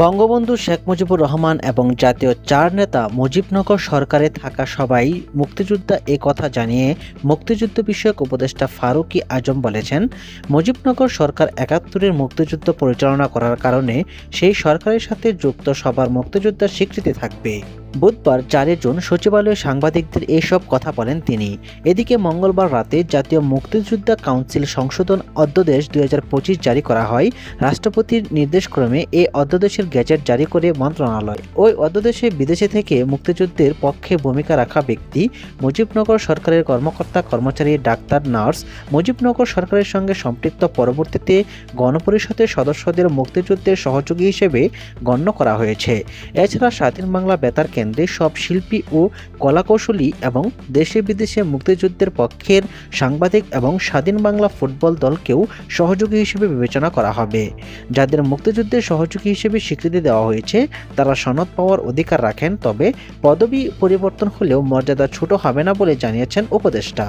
বঙ্গবন্ধু শেখ মুজিবুর রহমান এবং জাতীয় চার নেতা মুজিবনগর সরকারে থাকা সবাই মুক্তিযোদ্ধা এ কথা জানিয়ে মুক্তিযুদ্ধ বিষয়ক উপদেষ্টা ফারুকী আজম বলেছেন, মুজিবনগর সরকার ৭১-এর মুক্তিযুদ্ধ পরিচালনা করার কারণে সেই সরকারের সাথে যুক্ত সবার মুক্তিযোদ্ধার স্বীকৃতি থাকবে। বুধবার ৪ জুন সচিবালয়ে সাংবাদিকদের এসব কথা বলেন তিনি। এদিকে মঙ্গলবার রাতে জাতীয় মুক্তিযোদ্ধা কাউন্সিল সংশোধন অধ্যাদেশ ২০২৫ জারি করা হয়। রাষ্ট্রপতির নির্দেশক্রমে এই অধ্যাদেশের গেজেট জারি করে মন্ত্রণালয়। ওই অধ্যাদেশে বিদেশে থেকে মুক্তিযুদ্ধের পক্ষে ভূমিকা রাখা ব্যক্তি, মুজিবনগর সরকারের কর্মকর্তা কর্মচারী, ডাক্তার, নার্স, মুজিবনগর সরকারের সঙ্গে সম্পৃক্ত পরবর্তীতে গণপরিষদের সদস্যদের মুক্তিযুদ্ধের সহযোগী হিসেবে গণ্য করা হয়েছে। এছাড়া স্বাধীন বাংলা বেতার কেন্দ্রে সব শিল্পী ও কলাকৌশলী এবং দেশে বিদেশে মুক্তিযুদ্ধের পক্ষের সাংবাদিক এবং স্বাধীন বাংলা ফুটবল দলকেও সহযোগী হিসেবে বিবেচনা করা হবে। যাদের মুক্তিযুদ্ধের সহযোগী হিসেবে স্বীকৃতি দেওয়া হয়েছে তারা সনদ পাওয়ার অধিকার রাখেন, তবে পদবি পরিবর্তন হলেও মর্যাদা ছোট হবে না বলে জানিয়েছেন উপদেষ্টা।